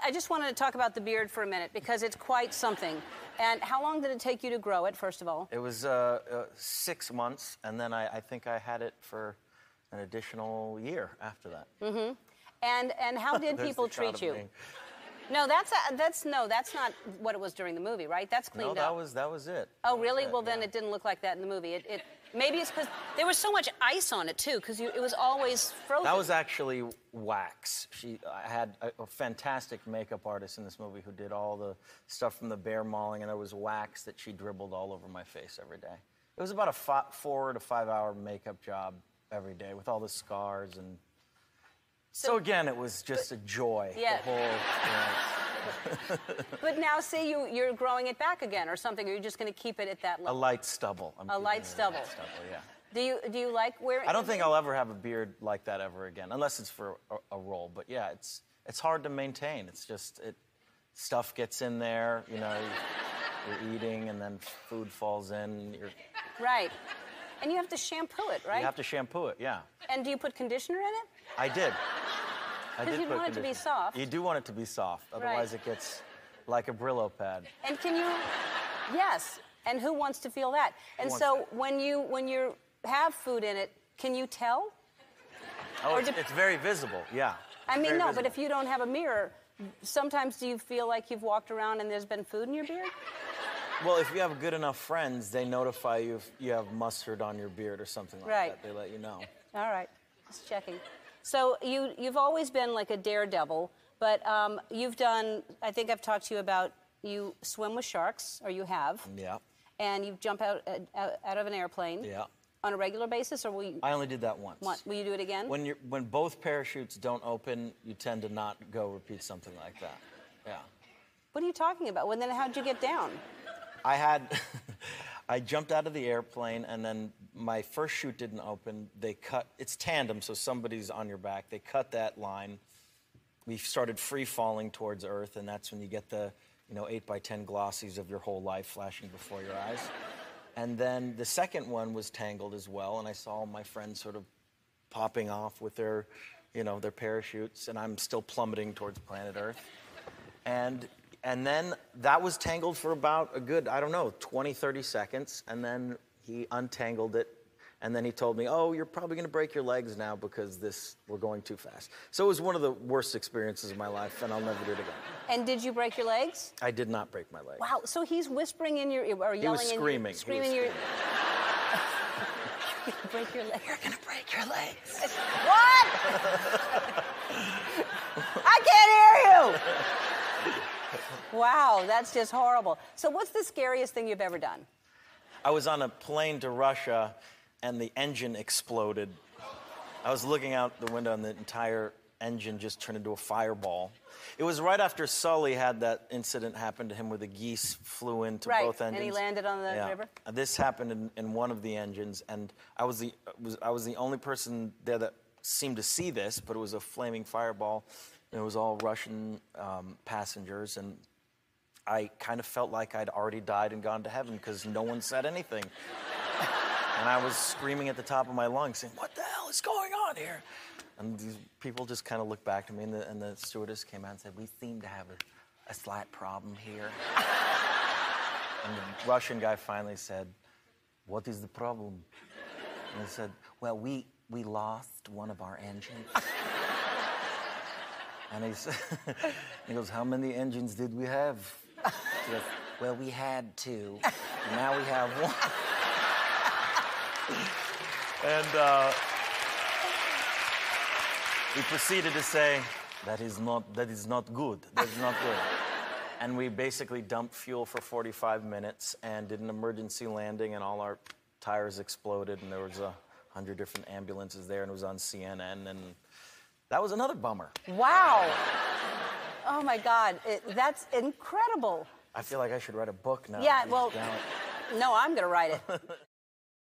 I just wanted to talk about the beard for a minute because it's quite something. And how long did it take you to grow it, first of all? It was 6 months, and then I think I had it for an additional year after that. Mm-hmm. And how did people treat you? Me. No, that's not what it was during the movie, right? That's cleaned up. No, that was it. Oh, really? Well, then it didn't look like that in the movie. Maybe it's because there was so much ice on it too, because it was always frozen. That was actually wax. I had a fantastic makeup artist in this movie who did all the stuff from the bear mauling, and there was wax that she dribbled all over my face every day. It was about a 4 to 5 hour makeup job every day with all the scars and. So again, it was just a joy. Yeah. The whole. But now, say you're growing it back again or something, or you're just going to keep it at that level? A light stubble. A light stubble. Yeah. Do you like wearing? I don't think I'll ever have a beard like that ever again, unless it's for a role. But yeah, it's hard to maintain. It's just stuff gets in there. You know, you're eating and then food falls in. Right. And you have to shampoo it, right? You have to shampoo it, yeah. And do you put conditioner in it? I did. Because you want it to be soft. You do want it to be soft, otherwise it gets like a Brillo pad. And can you? Yes. And who wants to feel that? And so when you have food in it, can you tell? Oh, it's very visible. Yeah. I mean, no, but if you don't have a mirror, sometimes do you feel like you've walked around and there's been food in your beard? Well, if you have good enough friends, they notify you if you have mustard on your beard or something like that. They let you know. All right. Just checking. So you've always been like a daredevil, but you've done, I think I've talked to you about, you swim with sharks, or you have. Yeah. And you jump out of an airplane. Yeah. On a regular basis, or will you? I only did that once. Will you do it again? When both parachutes don't open, you tend to not go repeat something like that. Yeah. What are you talking about? Well, then how'd you get down? I jumped out of the airplane, and then my first chute didn't open. They cut, it's tandem, so somebody's on your back. They cut that line. We started free falling towards Earth, and that's when you get the, 8x10 glossies of your whole life flashing before your eyes. And then the second one was tangled as well, and I saw my friends sort of popping off with their, their parachutes, and I'm still plummeting towards planet Earth. And then that was tangled for about a good, 20, 30 seconds. And then he untangled it. And then he told me, oh, you're probably going to break your legs now because we're going too fast. So it was one of the worst experiences of my life, and I'll never do it again. And did you break your legs? I did not break my legs. Wow, so he's whispering in your ear, or yelling in your ear. He was screaming. Screaming in your ear. You're going to break your legs. You're going to break your legs. What? I can't hear you! Wow, that's just horrible. So what's the scariest thing you've ever done? I was on a plane to Russia, and the engine exploded. I was looking out the window, and the entire engine just turned into a fireball. It was right after Sully had that incident happen to him where the geese flew into both engines. And he landed on the river? This happened in one of the engines, and I was the only person there that seemed to see this, but it was a flaming fireball. And it was all Russian passengers, and I kind of felt like I'd already died and gone to heaven because no one said anything. And I was screaming at the top of my lungs, saying, what the hell is going on here? And these people just kind of looked back to me, and the stewardess came out and said, we seem to have a slight problem here. And the Russian guy finally said, what is the problem? And I said, well, we lost one of our engines. And he goes, how many engines did we have? He goes, well, we had 2. Now we have 1. And he proceeded to say, that is not good. That is not good. And we basically dumped fuel for 45 minutes and did an emergency landing, and all our tires exploded, and there was 100 different ambulances there, and it was on CNN, and that was another bummer. Wow. Oh, my God. That's incredible. I feel like I should write a book now. Yeah, well, no, I'm going to write it.